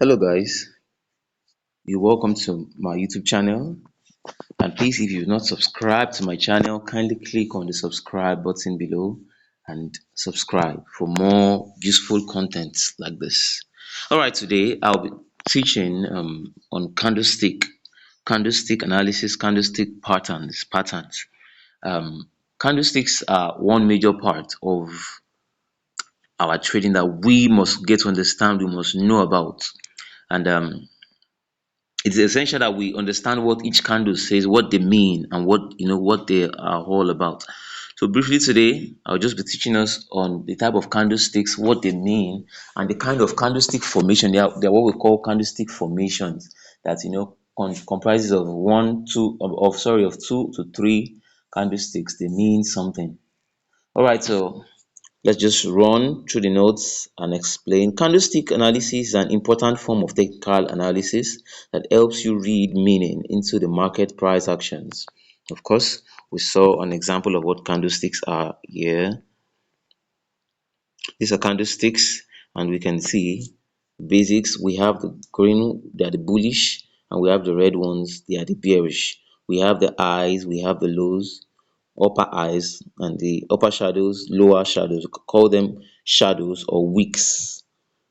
Hello guys, you're welcome to my YouTube channel, and please if you've not subscribed to my channel, kindly click on the subscribe button below and subscribe for more useful content like this. Alright, today I'll be teaching on candlestick analysis, candlestick patterns. Um, Candlesticks are one major part of our trading that we must get to understand, we must know about. And it's essential that we understand what each candle says, what they mean, and what they are all about. So briefly today, I'll just be teaching us on the type of candlesticks, what they mean, and the kind of candlestick formation. They are what we call candlestick formations that comprises of two to three candlesticks. They mean something. All right, so let's just run through the notes and explain. Candlestick analysis is an important form of technical analysis that helps you read meaning into the market price actions. Of course, we saw an example of what candlesticks are here. These are candlesticks, and we can see basics. We have the green, they are the bullish, and we have the red ones, they are the bearish. We have the highs, we have the lows, upper highs, and the upper shadows, lower shadows. We could call them shadows or wicks.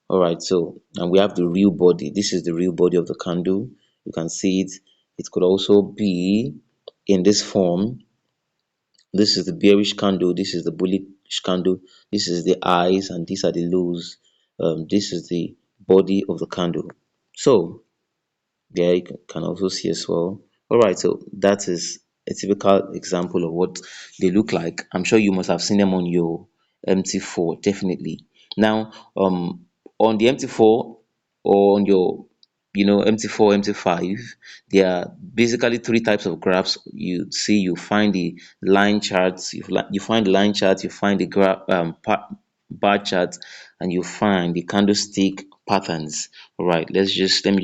All right, so and we have the real body. This is the real body of the candle. You can see it. It could also be in this form. This is the bearish candle, this is the bullish candle, this is the highs, and these are the lows. This is the body of the candle. So there you can also see as well. All right, so that is a typical example of what they look like. I'm sure you must have seen them on your MT4, definitely. Now, on the MT4 or on your MT4, MT5, there are basically three types of graphs. You find the line charts, you find the line charts, you find the bar charts, and you find the candlestick patterns. All right, let me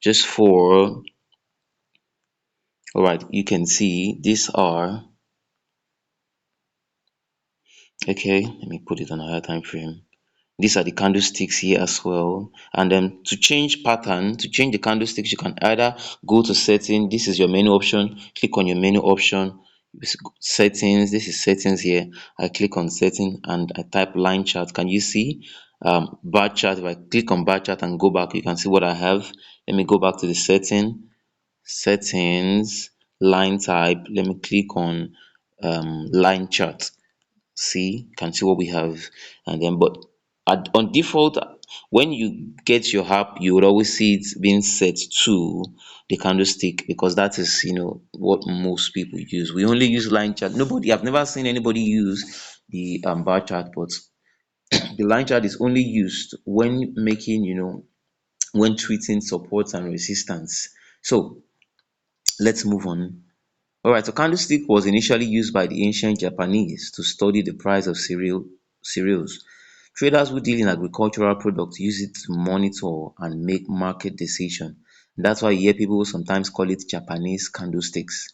just for all right, you can see these are okay. Let me put it on a higher time frame. These are the candlesticks here as well. And then to change pattern, to change the candlesticks, you can either go to setting. This is your menu option. Click on your menu option. Settings. This is settings here. I click on setting and I type line chart. Can you see? Bar chart. If I click on bar chart and go back, you can see what I have. Let me go back to the settings, line type. Let me click on line chart. See, you can see what we have. And then but on default, when you get your app, you would always see it being set to the candlestick, because that is what most people use. We only use line chart. I've never seen anybody use the bar chart, but the line chart is only used when making when treating support and resistance. So let's move on. Alright, so candlestick was initially used by the ancient Japanese to study the price of cereals. Traders who deal in agricultural products use it to monitor and make market decisions. That's why you hear people sometimes call it Japanese candlesticks.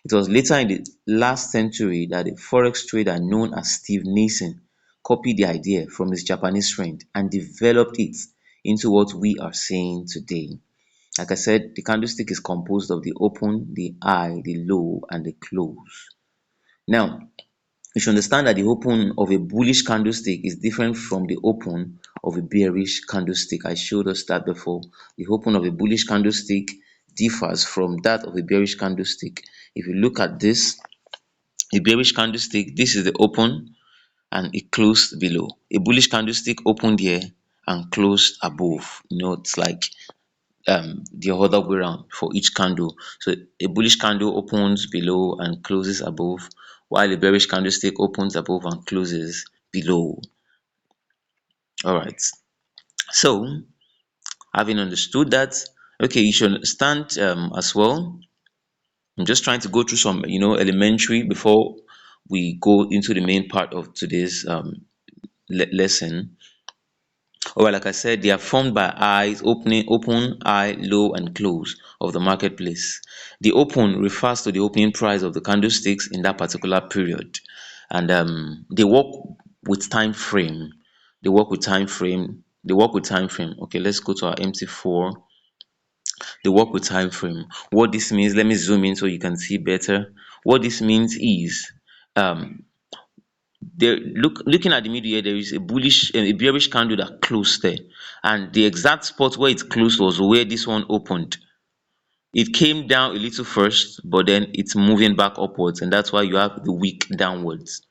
It was later in the last century that a forex trader known as Steve Nissen copied the idea from his Japanese friend and developed it into what we are seeing today. Like I said, the candlestick is composed of the open, the high, the low, and the close. Now, you should understand that the open of a bullish candlestick is different from the open of a bearish candlestick. I showed us that before. The open of a bullish candlestick differs from that of a bearish candlestick. If you look at this, a bearish candlestick, this is the open and it closed below. A bullish candlestick opened here and closed above. It's like the other way around for each candle. So a bullish candle opens below and closes above, while a bearish candlestick opens above and closes below. All right. So having understood that, okay, you should understand as well. I'm just trying to go through some elementary before we go into the main part of today's lesson. Alright, like I said, they are formed by eyes, open, high, low, and close of the marketplace. The open refers to the opening price of the candlesticks in that particular period, and they work with time frame. They work with time frame. They work with time frame. Okay, let's go to our MT4. They work with time frame. What this means, let me zoom in so you can see better. What this means is, um there, looking at the middle here, there is a bearish candle that closed there, and the exact spot where it closed was where this one opened. It came down a little first, but then it's moving back upwards, and that's why you have the wick downwards.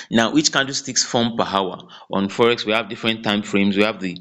Now, each candlesticks form per hour. On Forex, we have different time frames. We have the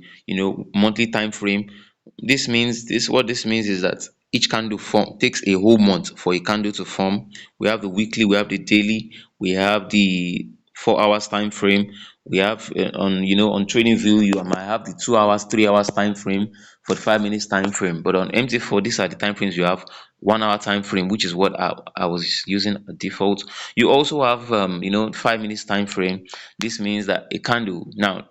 monthly time frame. What this means is that each candle form takes a whole month for a candle to form. We have the weekly, we have the daily, we have the 4 hours time frame. We have on trading view you might have the 2 hours, 3 hours time frame, 45 minutes time frame. But on MT4, these are the time frames you have: 1 hour time frame, which is what I was using a default. You also have 5 minutes time frame. This means that a candle now,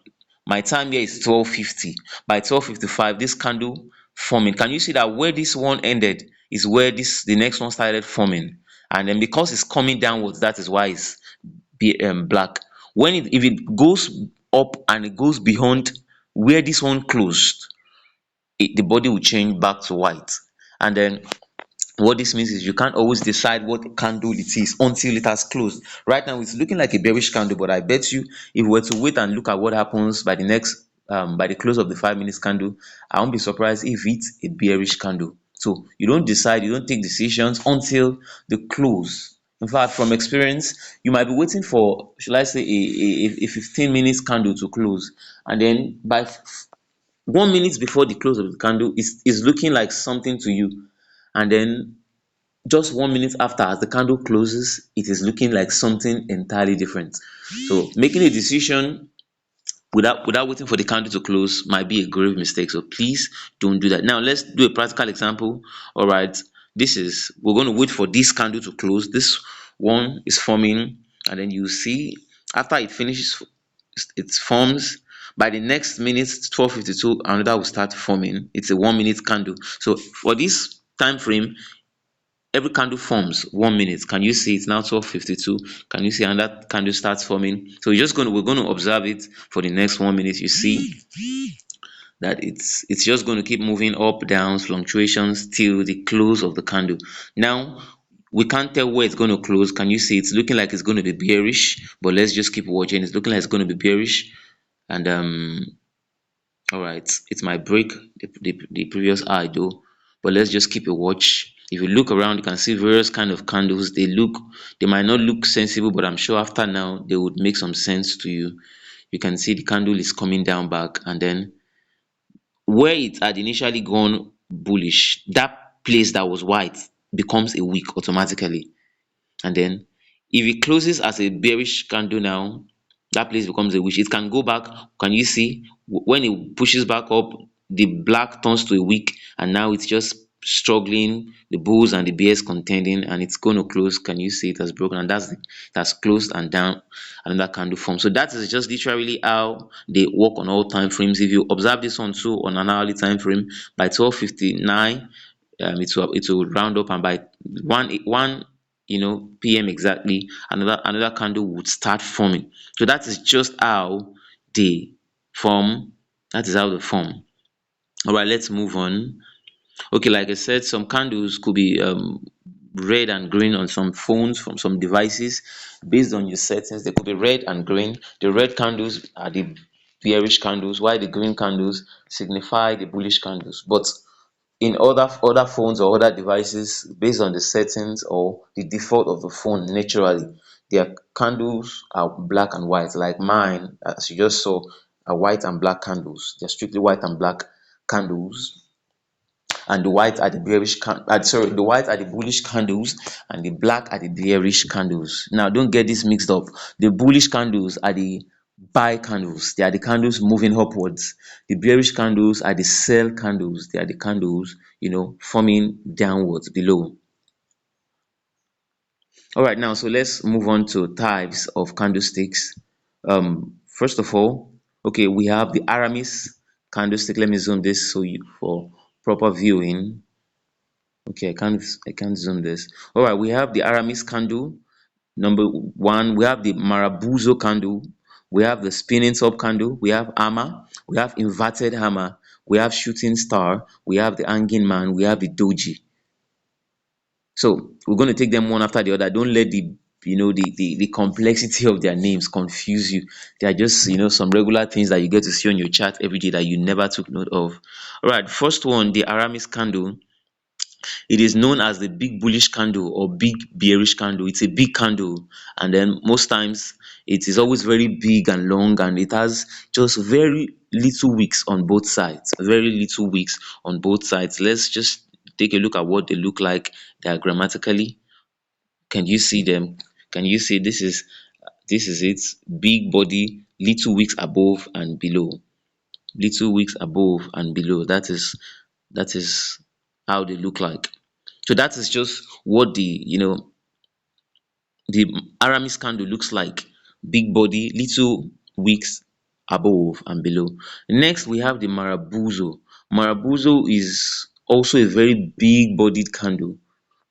my time here is 12:50. By 12:55, this candle forming. Can you see that where this one ended is where the next one started forming? And then because it's coming downwards, that is why it's black. If it goes up and it goes beyond where this one closed, the body will change back to white. And then what this means is you can't always decide what candle it is until it has closed. Right now it's looking like a bearish candle, but I bet you if we were to wait and look at what happens by the close of the 5 minutes candle, I won't be surprised if it's a bearish candle. So you don't take decisions until the close. In fact, from experience, you might be waiting for, should I say, a 15 minutes candle to close, and then by 1 minute before the close of the candle is looking like something to you, and then just 1 minute after, as the candle closes, it is looking like something entirely different. So making a decision without waiting for the candle to close might be a grave mistake. So please don't do that. Now let's do a practical example. All right, we're going to wait for this candle to close. This one is forming, and then you see after it finishes it forms. By the next minute, 12:52, another will start forming. It's a 1 minute candle. So for this time frame, every candle forms 1 minute. Can you see it now? 12:52. Can you see another candle starts forming? So we're going to observe it for the next 1 minute. You see that it's just going to keep moving up, down, fluctuations till the close of the candle. Now we can't tell where it's going to close. Can you see it's looking like it's going to be bearish? But let's just keep watching. It's looking like it's going to be bearish, and all right, it might break the previous high though, but let's just keep a watch. If you look around, you can see various kind of candles. They might not look sensible, but I'm sure after now they would make some sense to you. You can see the candle is coming down back, and then where it had initially gone bullish, that place that was white becomes a wick automatically. And then if it closes as a bearish candle now, that place becomes a wick. It can go back. Can you see when it pushes back up, the black turns to a wick, and now it's just struggling, the bulls and the bears contending, and it's going to close. Can you see it has broken? And that's closed, and down another candle form. So that is just literally how they work on all time frames. If you observe this one too on an hourly time frame, by 12:59, it will round up, and by 1 p.m. exactly, another candle would start forming. So that is just how they form. That is how they form. All right, let's move on. Okay, like I said, some candles could be red and green on some phones from some devices. Based on your settings, they could be red and green. The red candles are the bearish candles, while the green candles signify the bullish candles. But in other phones or other devices, based on the settings or the default of the phone, naturally their candles are black and white. Like mine, as you just saw, are white and black candles. They're strictly white and black candles, and the white are the the white are the bullish candles, and the black are the bearish candles. Now don't get this mixed up. The bullish candles are the buy candles. They are the candles moving upwards. The bearish candles are the sell candles. They are the candles forming downwards below. All right, now so let's move on to types of candlesticks. First of all, okay, we have the Aramis candlestick. Let me zoom this so you for proper viewing. Okay, I can't zoom this. All right, we have the Aramis candle. Number one, we have the Marabouzo candle. we have the spinning top candle, we have hammer, we have inverted hammer, we have shooting star, we have the hanging man, we have the doji. So we're going to take them one after the other. Don't let the complexity of their names confuse you. They are just some regular things that you get to see on your chart every day that you never took note of. All right, first one, the Aramis candle. It is known as the big bullish candle or big bearish candle. It's a big candle, and then most times it is always very big and long, and it has just very little wicks on both sides. Very little wicks on both sides. Let's just take a look at what they look like diagrammatically. Can you see them? Can you see this is it? Big body, little wicks above and below. Little wicks above and below. That is how they look like. So that is just what the Aramis candle looks like. Big body, little wicks above and below. Next, we have the Marabouzo. Marabouzo is also a very big bodied candle,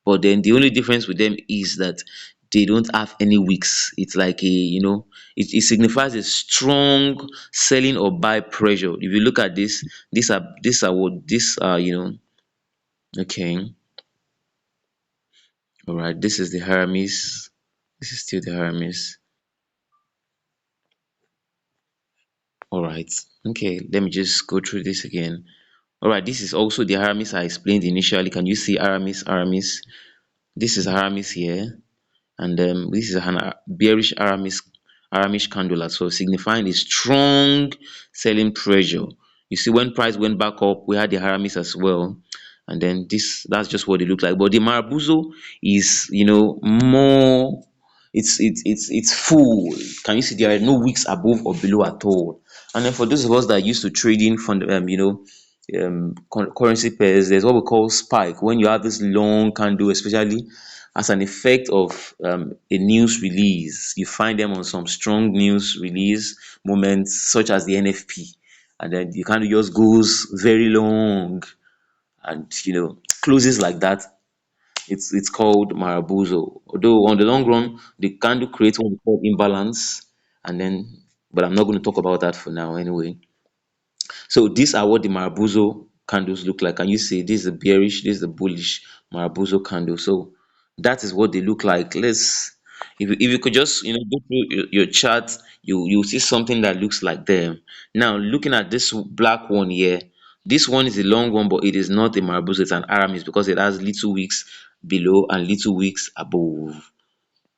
but then the only difference with them is that they don't have any wicks. It's like it signifies a strong selling or buy pressure. If you look at this, these are what these are, okay. All right, this is the Hermes. This is still the Hermes. All right. Okay, let me just go through this again. All right, this is also the Hermes I explained initially. Can you see Aramis? Aramis. This is Aramis here, and this is an bearish Aramish candle as well, signifying a strong selling pressure. You see, when price went back up, we had the Aramis as well, and then that's just what it looked like. But the Marabouzo is more. It's full. Can you see there are no wicks above or below at all? And then for those of us that are used to trading fund, currency pairs, there's what we call spike. When you have this long candle, especially as an effect of a news release, you find them on some strong news release moments, such as the NFP, and then the candle just goes very long and closes like that. It's called Marabouzo. Although on the long run, the candle creates what we call imbalance, and then but I'm not going to talk about that for now anyway. So these are what the Marabouzo candles look like. And you see, this is a bearish, this is a bullish Marabouzo candle. So that is what they look like. If you could just go through your chart, you see something that looks like them. Now looking at this black one here, this one is a long one, but it is not a Marabouzo, it's an Aramis because it has little wicks below and little wicks above.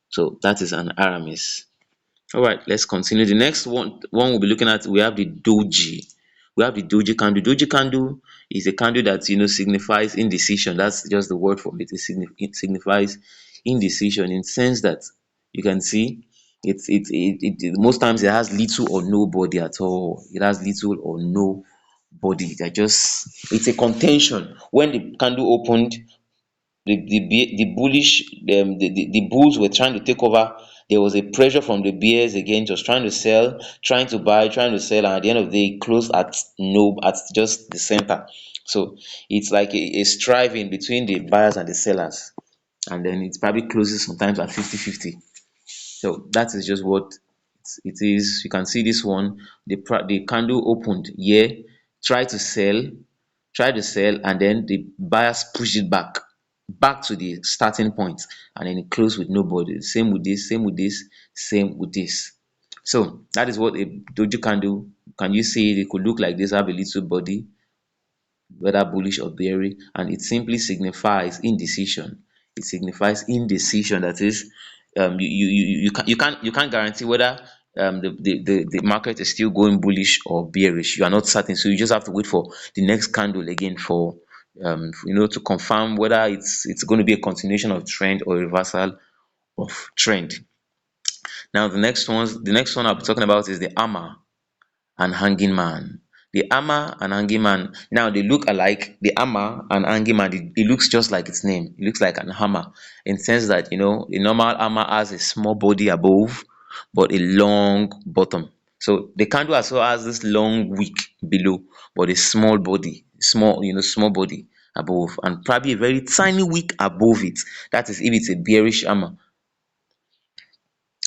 So that is an Aramis. All right, let's continue. The next one we'll be looking at, we have the Doji. We have the Doji candle. Doji candle is a candle that signifies indecision. That's just the word for it. It signifies indecision in sense that you can see most times it has little or no body at all. It has little or no body. It's a contention. When the candle opened, the bullish the bulls were trying to take over. There was a pressure from the bears again, just trying to sell, trying to buy, trying to sell, and at the end of the day, closed at no at just the center. So it's like a striving between the buyers and the sellers, and then it probably closes sometimes at 50-50. So that is just what it is. You can see this one. The candle opened here, try to sell, and then the buyers push it back to the starting point, and then it closed with nobody. Same with this, same with this, same with this. So that is what a doji candle. Can you see it could look like this, have a little body, whether bullish or bearish, and it simply signifies indecision. It signifies indecision. That is, you can't guarantee whether the market is still going bullish or bearish. You are not certain, so you just have to wait for the next candle again for to confirm whether it's going to be a continuation of trend or a reversal of trend. Now the next one I'll be talking about is the hammer and hanging man. The hammer and hanging man, now they look alike. The hammer and hanging man, it looks just like its name. It looks like an hammer in sense that a normal hammer has a small body above but a long bottom. So the candle as well has this long wick below but a small body, small body above, and probably a very tiny wick above it. That is if it's a bearish hammer.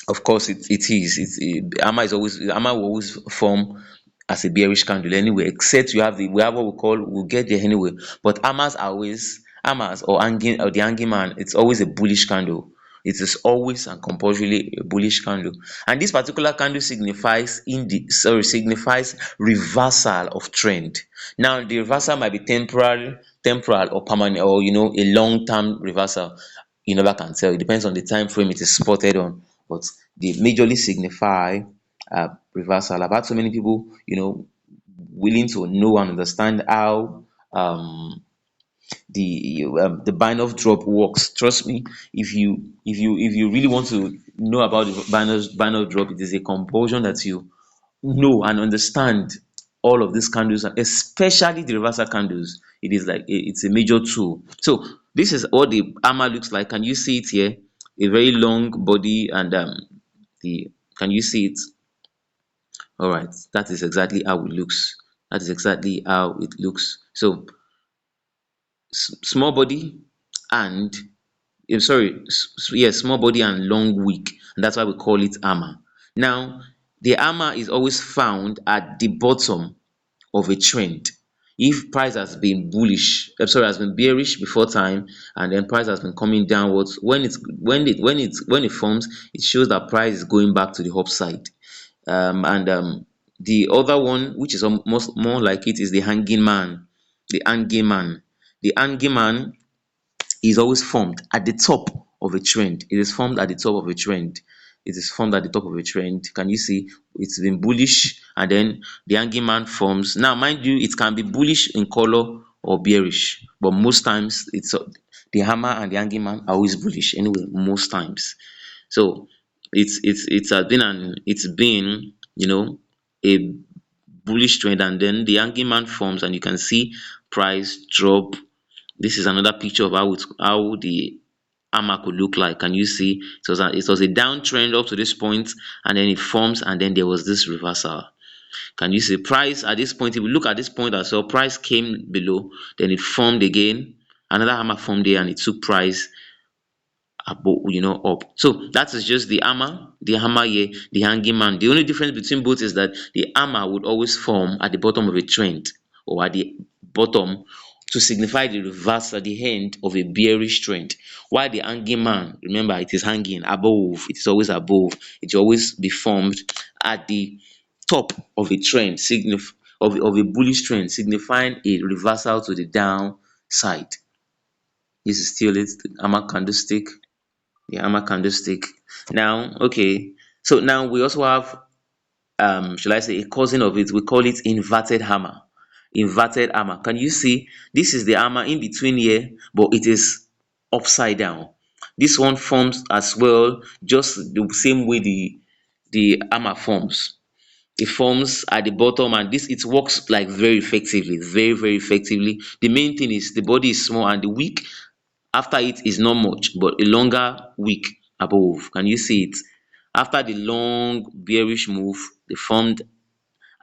Of course, it is. Ama will always form as a bearish candle anyway. Except we have what we call, we'll get there anyway. But amas or hanging, or the hanging man, it's always a bullish candle. It is always and compulsorily a bullish candle. And this particular candle signifies reversal of trend. Now the reversal might be temporal or permanent, or a long-term reversal. You never can tell. It depends on the time frame it is spotted on, but they majorly signify reversal. I've had so many people, willing to know and understand how the binary drop works. Trust me, if you really want to know about the binary drop, it is a compulsion that you know and understand all of these candles, and especially the reversal candles. It is like it's a major tool. So this is what the armor looks like. Can you see it here? A very long body, and the can you see it? All right, that is exactly how it looks. That is exactly how it looks. So small body and sorry, yes, small body and long wick, and that's why we call it armor. Now the armor is always found at the bottom of a trend. If price has been has been bearish before time, and then price has been coming downwards, when it forms, it shows that price is going back to the upside. And The other one, which is almost more like it, is the hanging man. The hanging man. The hanging man is always formed at the top of a trend. It is formed at the top of a trend. It is formed at the top of a trend. Can you see? It's been bullish, and then the hanging man forms. Now, mind you, it can be bullish in color or bearish, but most times the hammer and the hanging man are always bullish anyway, most times. So it's been a bullish trend, and then the hanging man forms, and you can see price drop. This is another picture of how the hammer could look like. Can you see? It was a downtrend up to this point, and then it forms, and then there was this reversal. Can you see price at this point? If we look at this point as well, price came below, then it formed again. Another hammer formed there, and it took price above, up. So that is just the hammer here, the hanging man. The only difference between both is that the hammer would always form at the bottom of a trend, or at the bottom, to signify the reverse at the end of a bearish trend. While the hanging man, remember, it is hanging above, it is always above, it will always be formed at the top of a trend, of a bullish trend, signifying a reversal to the downside. This is still it, the hammer candlestick. The hammer candlestick. Now, okay, so now we also have, shall I say, a cousin of it. We call it inverted hammer. Inverted hammer. Can you see? This is the hammer in between here, but it is upside down. This one forms as well, just the same way the hammer forms. It forms at the bottom, and this it works like very effectively, very, very effectively. The main thing is the body is small, and the wick after it is not much, but a longer wick above. Can you see it? After the long bearish move, they formed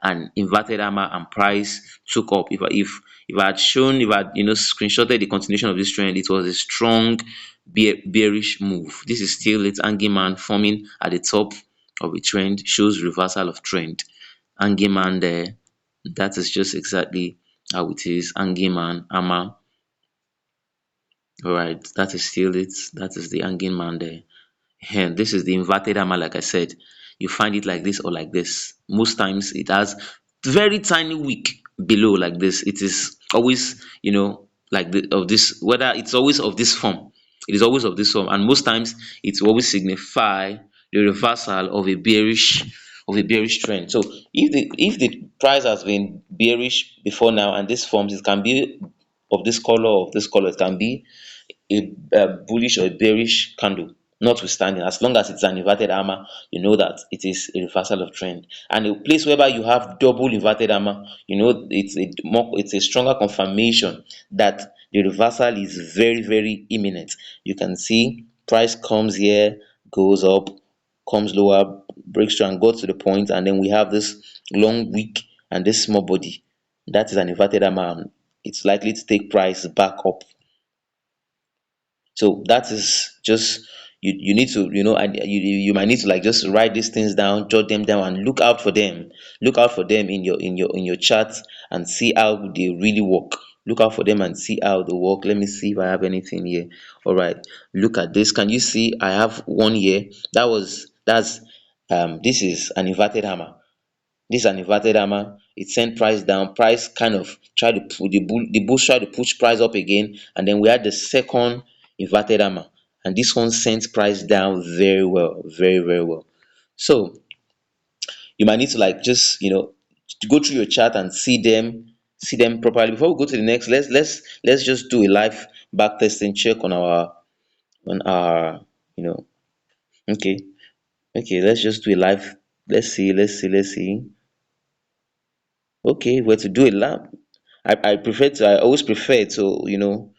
an inverted hammer, and price took up. If I had screenshotted the continuation of this trend, it was a strong bearish move. This is still its hanging man forming at the top of a trend, shows reversal of trend. Hanging man there, that is just exactly how it is. Hanging man, hammer. All right, that is still it. That is the hanging man there. And this is the inverted hammer, like I said. You find it like this or like this. Most times it has very tiny wick below like this. It is always, like of this, whether it's always of this form. It is always of this form. And most times it will always signify the reversal of a bearish trend. So if the price has been bearish before now, and this forms, it can be of this color, of this color. It can be a bullish or a bearish candle, notwithstanding, as long as it's an inverted hammer, you know that it is a reversal of trend. And a place whereby you have double inverted hammer, it's a stronger confirmation that the reversal is very, very imminent. You can see price comes here, goes up, comes lower, breaks through and goes to the point, and then we have this long wick and this small body. That is an inverted hammer, and it's likely to take price back up. So that is just you need to, you might need to like just write these things down, jot them down, and look out for them in your chart, and see how they really work. Look out for them and see how they work. Let me see if I have anything here. All right, look at this. Can you see I have one here? That's this is an inverted hammer. This is an inverted hammer. It sent price down. Price kind of tried to put the bulls tried to push price up again, and then we had the second inverted hammer, and this one sent price down very well, very very well. So you might need to like just to go through your chart and see them properly. Before we go to the next, let's just do a live back testing check on our you know okay, let's just do a live. Let's see. Okay, well, to do a lap, I always prefer to,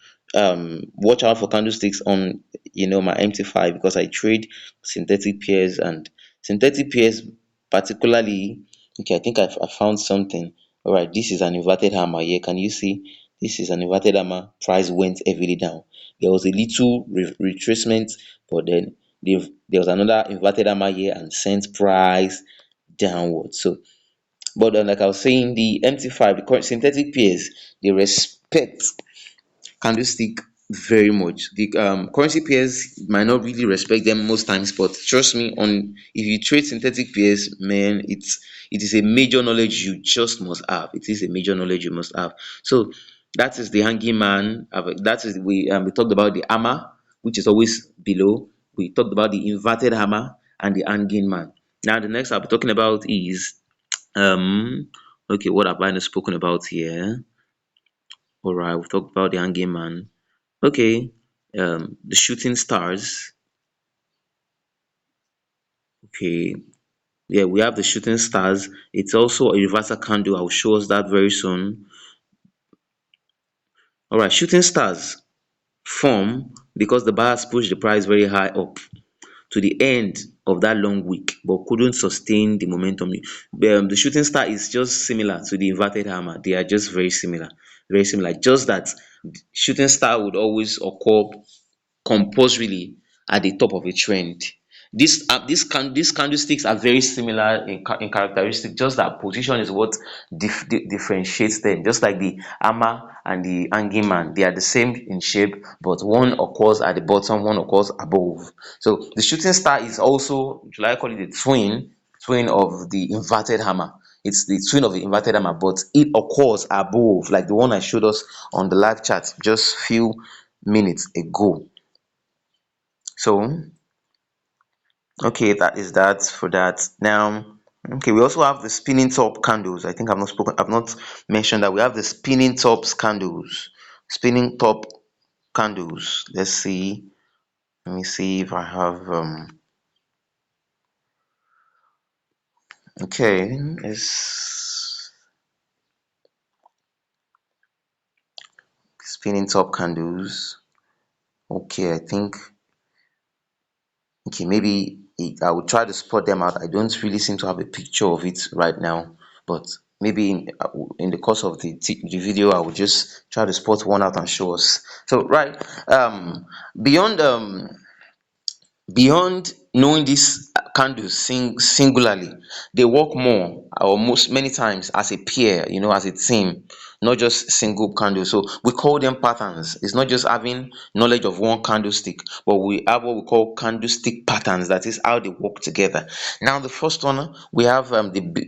watch out for candlesticks on, my MT5, because I trade synthetic pairs, and synthetic pairs particularly. Okay, I think I found something. All right, this is an inverted hammer here. Can you see? This is an inverted hammer. Price went heavily down. There was a little retracement, but then there was another inverted hammer here and sent price downward. So but like I was saying, the MT5, the synthetic pairs, they respect candlestick very much. The currency pairs might not really respect them most times, but trust me, on if you trade synthetic pairs, man, it is a major knowledge you just must have. It is a major knowledge you must have. So that is the hanging man. That is we talked about the hammer, which is always below. We talked about the inverted hammer and the hanging man. Now the next I'll be talking about is um, okay, what have I not spoken about here? All right, we've talked about the hanging man. Okay, the shooting stars. Okay, yeah, we have the shooting stars. It's also a reversal candle. I'll show us that very soon. All right, shooting stars form because the buyers push the price very high up to the end of that long week, but couldn't sustain the momentum. The shooting star is just similar to the inverted hammer. They are just very similar, very similar. Just that shooting star would always occur compulsorily at the top of a trend. These candlesticks are very similar in characteristic, just that position is what differentiates them. Just like the hammer and the hanging man, they are the same in shape, but one occurs at the bottom, one occurs above. So the shooting star is also, should I call it, the twin of the inverted hammer. It's the twin of the inverted hammer, but it occurs above, like the one I showed us on the live chat just few minutes ago. So, okay, that is that for that. Now, okay, we also have the spinning top candles. I think I've not mentioned that we have the spinning tops candles. Spinning top candles. Let's see. Let me see if I have okay, it's spinning top candles. Okay, I think okay, maybe I will try to spot them out. I don't really seem to have a picture of it right now, but maybe in the course of the video, I will just try to spot one out and show us. So, right, beyond beyond knowing these candles singularly, they work more or most many times as a pair, as a team, not just single candle. So we call them patterns. It's not just having knowledge of one candlestick, but we have what we call candlestick patterns. That is how they work together. Now the first one, we have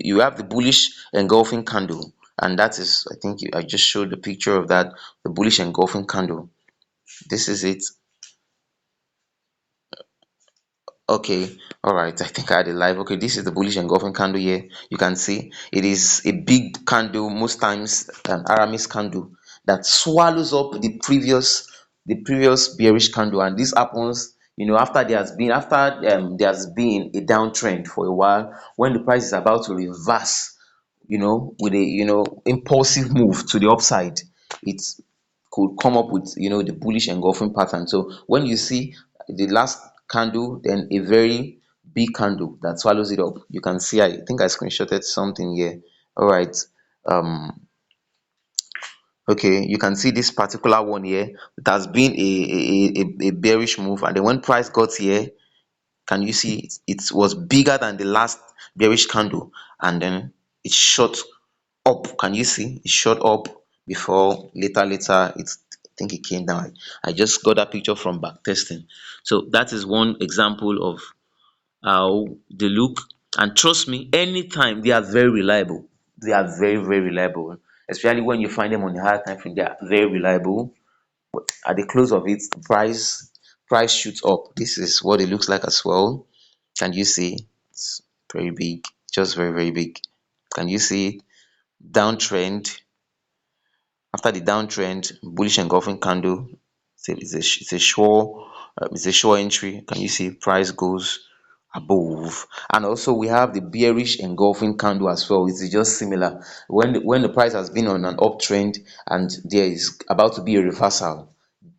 you have the bullish engulfing candle, and that is, I think, I just showed the picture of that, the bullish engulfing candle. This is it. Okay, all right. I think I had it live. Okay, this is the bullish engulfing candle here. You can see it is a big candle, most times an Aramis candle that swallows up the previous bearish candle, and this happens, after there has been a downtrend for a while, when the price is about to reverse, with a impulsive move to the upside. It could come up with the bullish engulfing pattern. So when you see the last candle, then a very big candle that swallows it up, you can see, I think I screenshotted something here. All right, um Okay, you can see this particular one here. It has been a bearish move, and then when price got here, can you see it was bigger than the last bearish candle, and then it shot up. Can you see it shot up before later it's, I think it came down. I just got that picture from back testing. So that is one example of how they look. And trust me, anytime they are very reliable. They are very reliable, especially when you find them on the higher time frame. They are very reliable. But at the close of it, the price shoots up. This is what it looks like as well. Can you see? It's very big, just very big. Can you see it? Downtrend. After the downtrend, bullish engulfing candle. It's a sure entry. Can you see price goes above? And also we have the bearish engulfing candle as well. It's just similar. When the price has been on an uptrend and there is about to be a reversal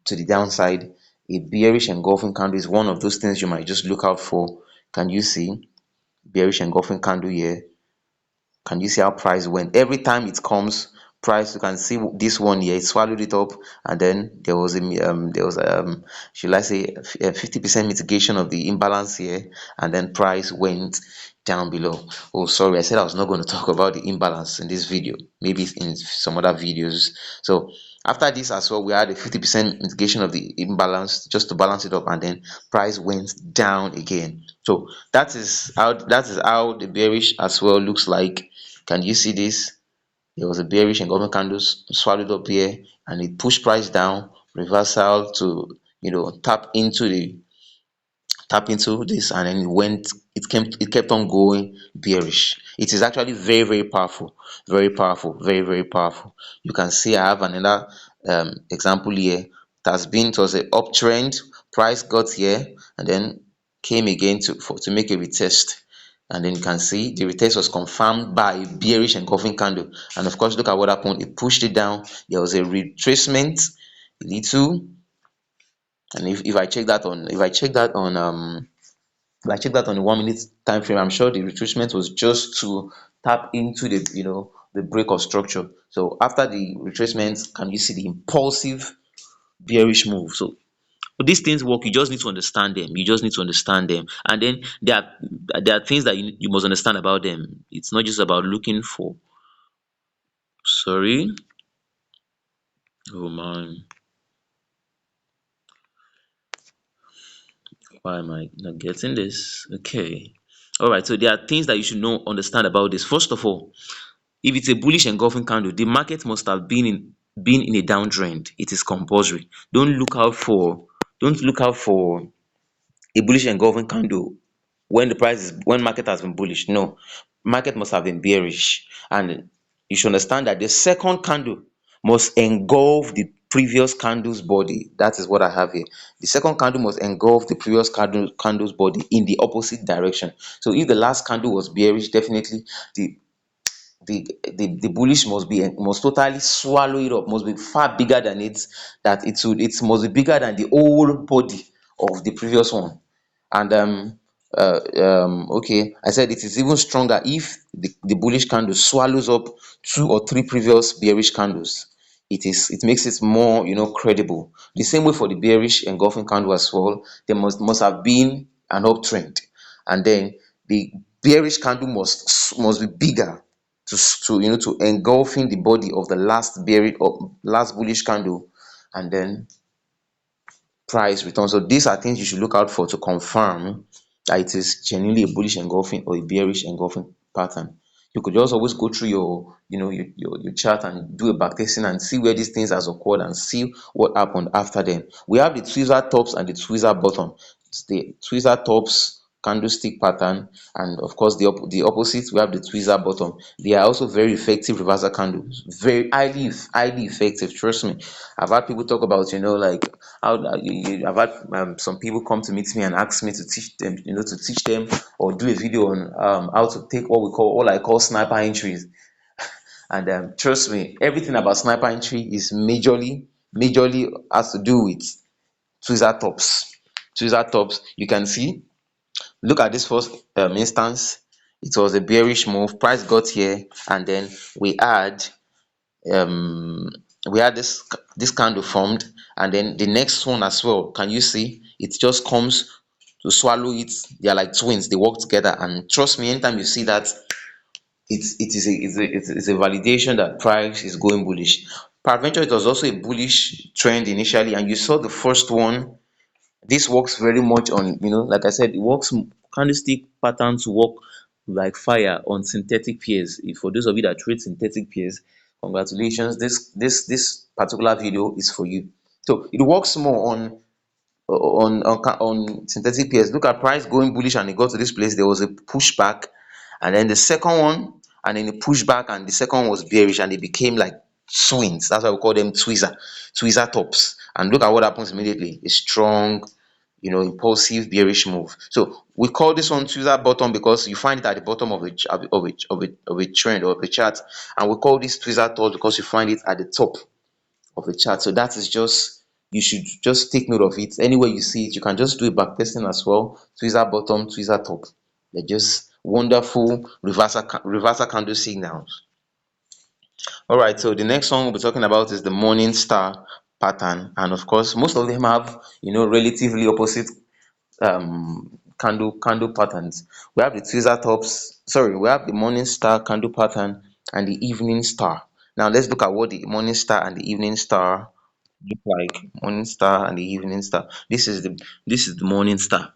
to the downside, a bearish engulfing candle is one of those things you might just look out for. Can you see bearish engulfing candle here? Can you see how price went? Every time it comes, price, you can see this one here, it swallowed it up, and then there was should I say, a 50% mitigation of the imbalance here, and then price went down below. Oh, sorry, I said I was not going to talk about the imbalance in this video, maybe in some other videos. So after this as well, we had a 50% mitigation of the imbalance just to balance it up, and then price went down again. So that is how the bearish as well looks like. Can you see this? There was a bearish engulfing candles swallowed up here, and it pushed price down, reversal to tap into this, and then it kept on going bearish. It is actually very powerful, very powerful. You can see I have another example here. It was an uptrend. Price got here and then came again to make a retest, and then you can see the retest was confirmed by a bearish engulfing candle. And of course, look at what happened. It pushed it down. There was a retracement, a little. And if I check that on the 1 minute time frame, I'm sure the retracement was just to tap into the break of structure. So after the retracement, can you see the impulsive bearish move? So these things work. You just need to understand them. And then there are things that you must understand about them. It's not just about looking for, sorry, oh man, why am I not getting this? Okay. All right, so there are things that you should understand about this. First of all, if it's a bullish engulfing candle, the market must have been in a downtrend. It is compulsory. Don't look out for a bullish engulfing candle when market has been bullish. No, market must have been bearish, and you should understand that the second candle must engulf the previous candle's body. That is what I have here. The second candle must engulf the previous candle's body in the opposite direction. So if the last candle was bearish, definitely the the bullish must totally swallow it up, must be far bigger than it must be bigger than the whole body of the previous one. And okay, I said it is even stronger if the bullish candle swallows up two or three previous bearish candles. It makes it more credible. The same way for the bearish engulfing candle as well. There must have been an uptrend, and then the bearish candle must be bigger to engulfing the body of the last bullish candle, and then price return. So these are things you should look out for to confirm that it is genuinely a bullish engulfing or a bearish engulfing pattern. You could just always go through your chart and do a backtesting and see where these things has occurred and see what happened after them. We have the tweezer tops and the tweezer bottom. It's the tweezer tops candlestick pattern, and of course the opposite, we have the tweezer bottom. They are also very effective reversal candles, very highly effective. Trust me, I've had people talk about like I've had some people come to meet me and ask me to teach them or do a video on how to take what I call sniper entries. And trust me, everything about sniper entry is majorly has to do with tweezer tops. Tweezer tops, you can see. Look at this first instance. It was a bearish move. Price got here, and then we had um we had this candle formed, and then the next one as well. Can you see it just comes to swallow it? They are like twins, they work together. And trust me, anytime you see that, it's a validation that price is going bullish. Peradventure, it was also a bullish trend initially, and you saw the first one. This works very much on, like I said, it works, candlestick patterns work like fire on synthetic pairs. For those of you that trade synthetic pairs, congratulations, this particular video is for you. So it works more on synthetic pairs. Look at price going bullish and it got to this place. There was a pushback, and then the second one, and then a pushback, and the second one was bearish, and they became like swings. That's why we call them tweezer tops. And look at what happens immediately: a strong, impulsive bearish move. So we call this one tweezer bottom because you find it at the bottom of a trend or of a chart, and we call this tweezer top because you find it at the top of the chart. So that is just, you should just take note of it. Anywhere you see it, you can just do a back testing as well. Tweezer bottom, tweezer top. They're just wonderful reversal candle signals. All right, so the next one we'll be talking about is the morning star pattern, and of course most of them have relatively opposite candle patterns. We have the tweezer tops, sorry, we have the morning star candle pattern and the evening star. Now let's look at what the morning star and the evening star look like. Morning star and the evening star. This is the morning star.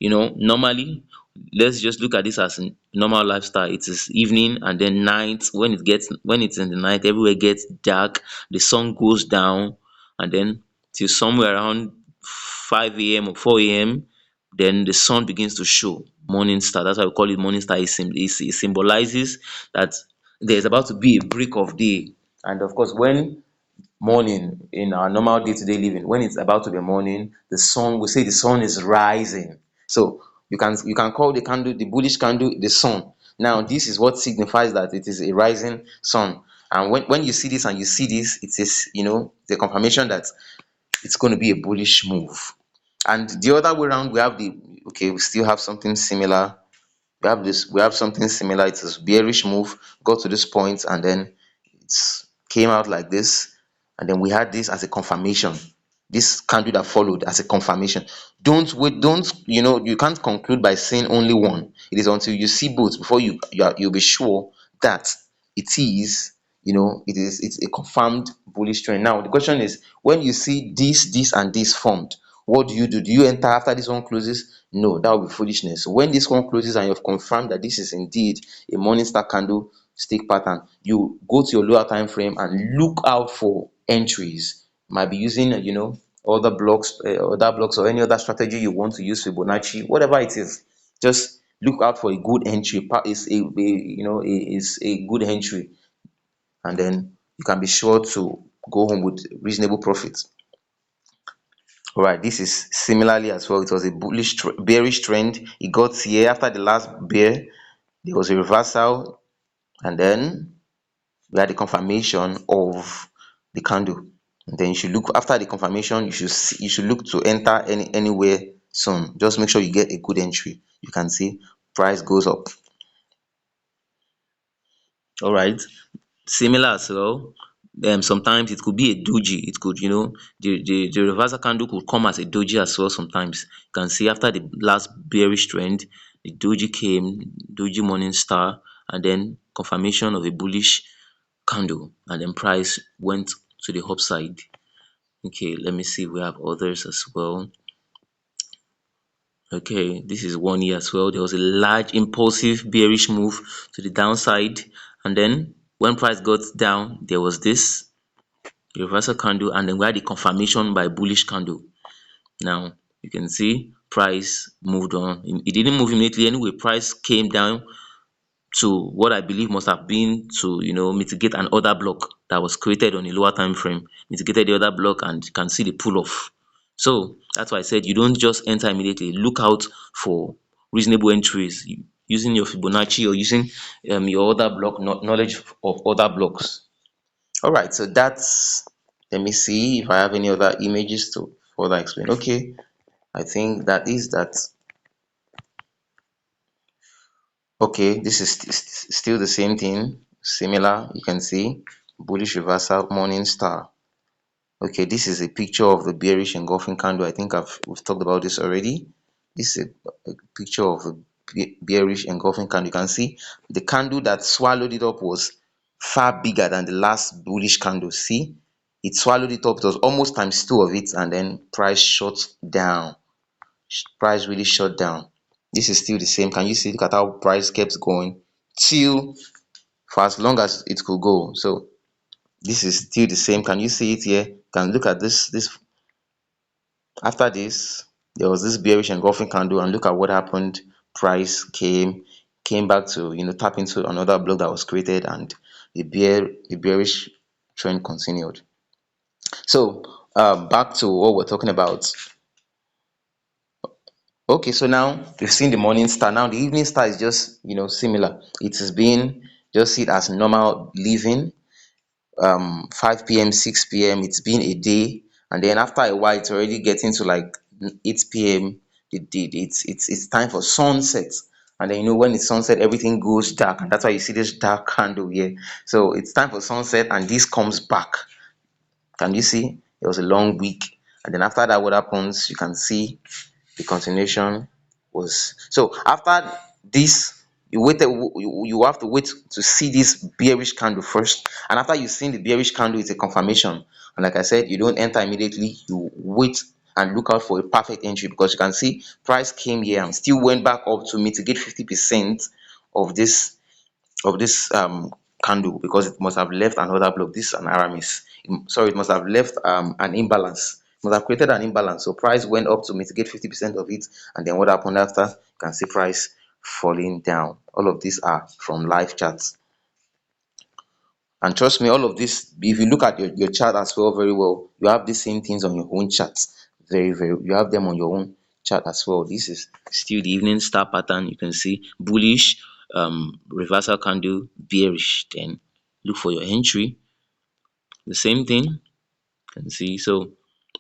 Normally, let's just look at this as a normal lifestyle. It is evening and then night. When it's in the night, everywhere gets dark, the sun goes down, and then till somewhere around 5 a.m. or 4 a.m., then the sun begins to show. Morning star. That's why we call it morning star. It symbolizes that there's about to be a break of day. And of course, when morning in our normal day-to-day living, when it's about to be morning, the sun, we say the sun is rising. So you can call the candle, the bullish candle, the sun. Now this is what signifies that it is a rising sun. And when you see this and you see this, it is, the confirmation that it's going to be a bullish move. And the other way around, we have the, okay, we still have something similar. We have something similar. It is bearish move, got to this point, and then it came out like this, and then we had this as a confirmation. This candle that followed as a confirmation. Don't wait, don't, you can't conclude by saying only one. It is until you see both before you'll be sure that it is, it's a confirmed bullish trend. Now the question is, when you see this and this formed, what do? Do you enter after this one closes? No, that would be foolishness. When this one closes and you've confirmed that this is indeed a morning star candle stick pattern, you go to your lower time frame and look out for entries. Might be using, other blocks or any other strategy you want to use, Fibonacci, whatever it is. Just look out for a good entry. Is is a good entry, and then you can be sure to go home with reasonable profits. All right, this is similarly as well. It was a bearish trend. It got here after the last bear. There was a reversal, and then we had the confirmation of the candle. And then you should look after the confirmation. You should look to enter anywhere soon. Just make sure you get a good entry. You can see price goes up. All right, similar as well. Sometimes it could be a doji. It could, the reversal candle could come as a doji as well. Sometimes you can see after the last bearish trend, the doji came, doji morning star, and then confirmation of a bullish candle, and then price went to the upside. Okay, let me see if we have others as well. Okay, this is 1 year as well. There was a large impulsive bearish move to the downside, and then when price got down, there was this reversal candle, and then we had the confirmation by bullish candle. Now you can see price moved on. It didn't move immediately anyway. Price came down to what I believe must have been to, mitigate an order block that was created on a lower time frame, mitigated the other block, and you can see the pull off. So that's why I said you don't just enter immediately. Look out for reasonable entries using your Fibonacci or using your order block knowledge of other blocks. All right, so that's, let me see if I have any other images to further explain. Okay, I think that is that. Okay, this is still the same thing, similar. You can see bullish reversal, morning star. Okay, this is a picture of the bearish engulfing candle. I think we've talked about this already. This is a picture of the bearish engulfing candle. You can see the candle that swallowed it up was far bigger than the last bullish candle. See, it swallowed it up. It was almost times two of it, and then price shot down. Price really shot down. This is still the same. Can you see? Look at how price kept going till for as long as it could go. So this is still the same. Can you see it here? Can look at this. After this, there was this bearish engulfing candle, and look at what happened. Price came back to tap into another block that was created, and the bearish trend continued. So back to what we're talking about. Okay, so now we've seen the morning star. Now the evening star is just similar. It has been just see it as normal living. 5 p.m., 6 p.m. It's been a day, and then after a while it's already getting to like 8 p.m. It's time for sunset. And then when it's sunset, everything goes dark, and that's why you see this dark candle here. So it's time for sunset, and this comes back. Can you see? It was a long week, and then after that, what happens? You can see the continuation was so after this. You have to wait to see this bearish candle first, and after you've seen the bearish candle, it's a confirmation. And like I said, you don't enter immediately, you wait and look out for a perfect entry, because you can see price came here and still went back up to mitigate 50% of this candle, because it must have left another block. This is an aramis. Sorry, it must have left an imbalance. It must have created an imbalance. So price went up to mitigate 50% of it, and then what happened after? You can see price falling down. All of these are from live charts. And trust me, all of this, if you look at your chart as well very well, you have the same things on your own charts. Very, you have them on your own chart as well. This is still the evening star pattern. You can see bullish, reversal candle, bearish. Then look for your entry. The same thing. You can see. So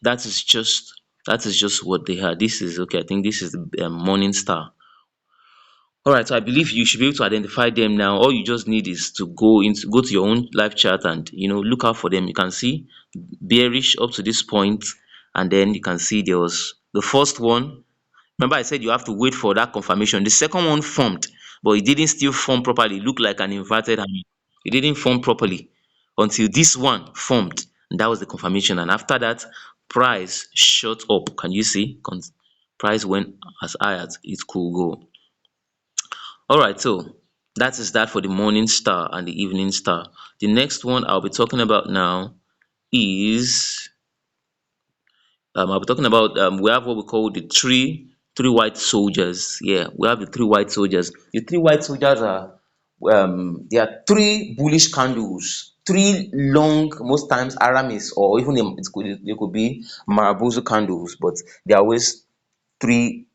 that is just what they are. This is okay. I think this is the morning star. All right, so I believe you should be able to identify them now. All you just need is to go to your own live chart and look out for them. You can see bearish up to this point, and then you can see there was the first one. Remember I said you have to wait for that confirmation. The second one formed, but it didn't still form properly. It looked like an inverted hammer. It didn't form properly until this one formed, and that was the confirmation. And after that, price shot up. Can you see? Price went as high as it could go. All right, so that is that for the morning star and the evening star. The next one I'll be talking about now is I'll be talking about we have what we call the three white soldiers. Yeah, we have the three white soldiers. The three white soldiers are there are three bullish candles, three long, most times Aramis, or even it could be Marabouzo candles, but they are always three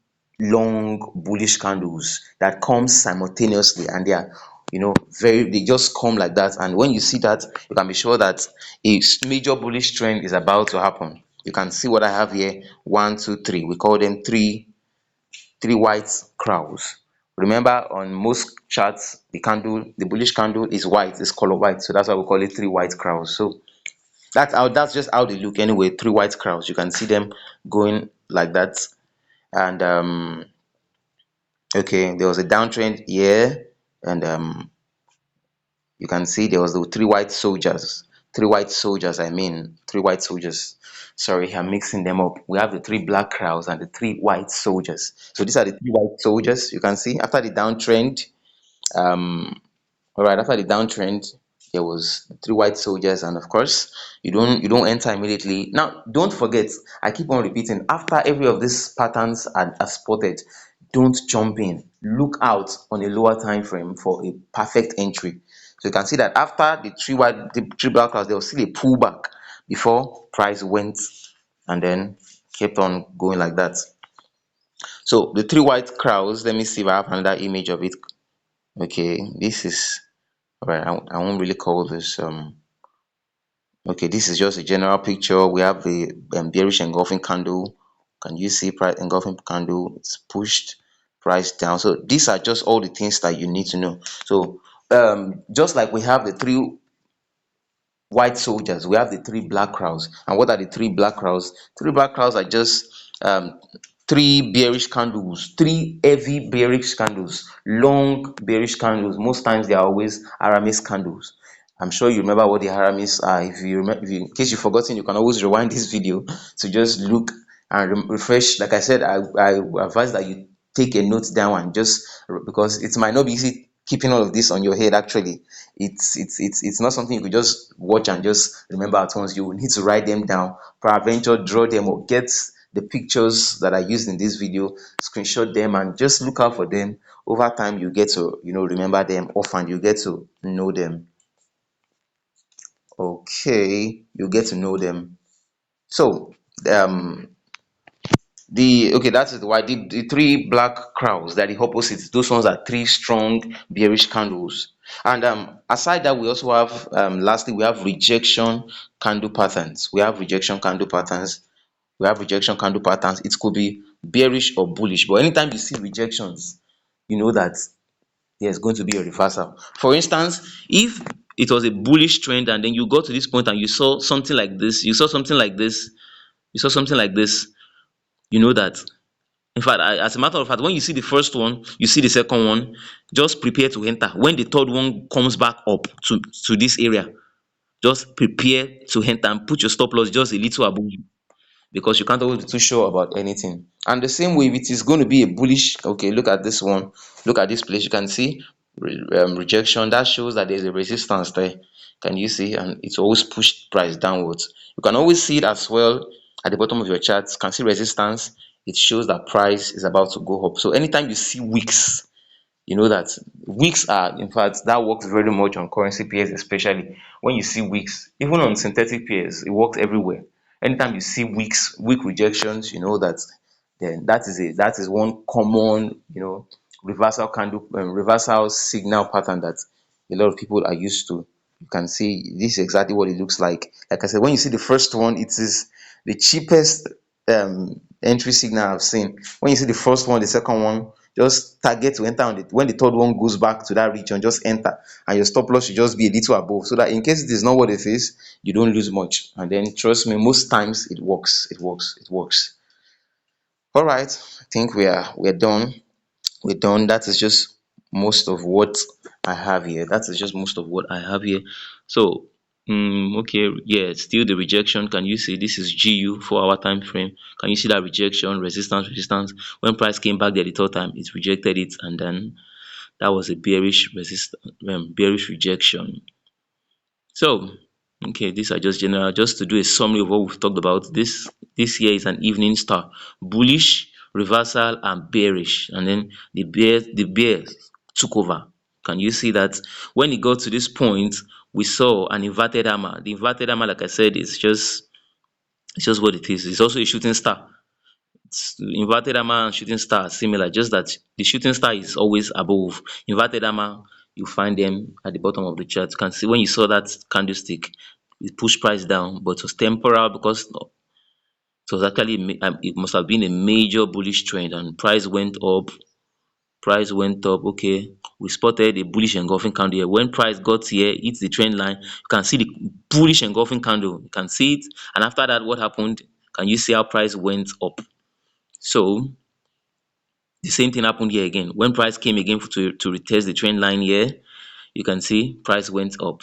long bullish candles that come simultaneously, and they are they just come like that. And when you see that, you can be sure that a major bullish trend is about to happen. You can see what I have here: one, two, three. We call them three white crowns. Remember, on most charts, the bullish candle is white, is color white, so that's why we call it three white crowns. So that's just how they look anyway. Three white crowns, you can see them going like that. And okay, there was a downtrend here, and you can see there was the three white soldiers. Sorry, I'm mixing them up. We have the three black crowds and the three white soldiers. So these are the three white soldiers. You can see after the downtrend, um all right, after the downtrend, there was three white soldiers, and of course, you don't enter immediately. Now, don't forget, I keep on repeating, after every of these patterns are spotted, don't jump in. Look out on a lower time frame for a perfect entry. So you can see that after the three black clouds, there was still a pullback before price went and then kept on going like that. So the three white crowds, let me see if I have another image of it. Okay, this is right. I won't really call this okay, this is just a general picture. We have the bearish engulfing candle. Can you see price engulfing candle? It's pushed price down. So these are just all the things that you need to know. So just like we have the three white soldiers, we have the three black crowds. And what are the three black crowds? Three black crowds are just um three bearish candles, three heavy bearish candles, long bearish candles. Most times they are always Aramis candles. I'm sure you remember what the Aramis are. If you remember, if you, in case you've forgotten, you can always rewind this video to just look and refresh. Like I said, I advise that you take a note down and just, because it might not be easy keeping all of this on your head. Actually, it's not something you could just watch and just remember at once. You will need to write them down, peradventure draw them, or get the pictures that I used in this video, screenshot them, and just look out for them. Over time you get to, remember them. Often you get to know them. Okay, you get to know them. So um the okay, that is why the three black crowds, that the opposites, those ones are three strong bearish candles. And aside that, we also have, lastly, we have rejection candle patterns. It could be bearish or bullish, but anytime you see rejections, you know that there's going to be a reversal. For instance, if it was a bullish trend and then you got to this point and you saw something like this, you know that, in fact, as a matter of fact, when you see the first one, you see the second one, just prepare to enter. When the third one comes back up to this area, just prepare to enter and put your stop loss just a little above you, because you can't always be too sure about anything. And the same way, if it is going to be a bullish, okay, look at this one, look at this place, you can see rejection. That shows that there's a resistance there. Can you see? And it's always pushed price downwards. You can always see it as well at the bottom of your chart. You can see resistance. It shows that price is about to go up. So anytime you see wicks, you know that wicks are, in fact, that works very much on currency pairs. Especially when you see wicks, even on synthetic pairs, it works everywhere. Anytime you see wicks, weak rejections, you know that then that is one common, reversal candle, reversal signal pattern that a lot of people are used to. You can see this is exactly what it looks like. Like I said, when you see the first one, it is the cheapest entry signal I've seen. When you see the first one, the second one, just target to enter on it. When the third one goes back to that region, just enter, and your stop loss should just be a little above, so that in case it is not what it is, you don't lose much. And then trust me, most times it works. It works. All right, I think we're done. We're done. That is just most of what I have here. So, okay, yeah, still the rejection. Can you see this is GU 4 hour time frame? Can you see that rejection, resistance? When price came back there the third time, it rejected it, and then that was a bearish rejection. So, okay, these are just general, just to do a summary of what we've talked about. This here is an evening star, bullish, reversal, and bearish, and then the bears took over. Can you see that? When it got to this point, we saw an inverted hammer. The inverted hammer, like I said, is just, it's just what it is. It's also a shooting star. Inverted hammer and shooting star are similar, just that the shooting star is always above. Inverted hammer, you find them at the bottom of the chart. You can see when you saw that candlestick, it pushed price down, but it was temporal, because it was actually it must have been a major bullish trend, and price went up. Okay, we spotted a bullish engulfing candle here. When price got here, hits the trend line, you can see the bullish engulfing candle. You can see it, and after that, what happened? Can you see how price went up? So the same thing happened here again. When price came again to retest the trend line here, you can see price went up,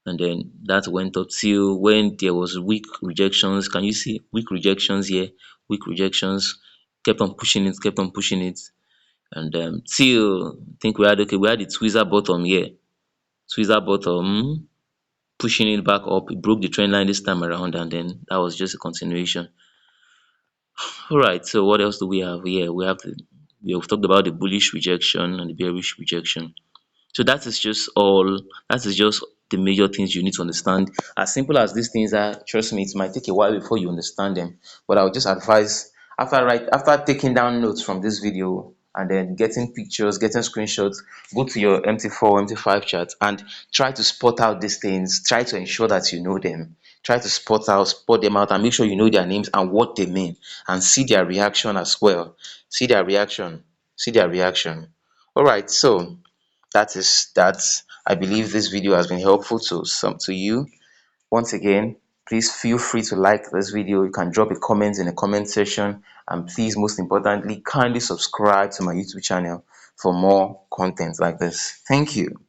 and then that went up till when there was weak rejections. Can you see weak rejections here? Weak rejections, kept on pushing it, and till I think we had the tweezer bottom here. Tweezer bottom, pushing it back up. It broke the trend line this time around, and then that was just a continuation. All right. So what else do we have here? We have talked about the bullish rejection and the bearish rejection. So that is just all. That is just the major things you need to understand. As simple as these things are, trust me, it might take a while before you understand them. But I would just advise, after taking down notes from this video and then getting pictures, getting screenshots, go to your MT4, MT5 chart and try to spot out these things. Try to ensure that you know them. Try to spot them out and make sure you know their names and what they mean, and see their reaction as well. See their reaction. See their reaction. All right, so that. I believe this video has been helpful to you. Once again, please feel free to like this video. You can drop a comment in the comment section, and please, most importantly, kindly subscribe to my YouTube channel for more content like this. Thank you.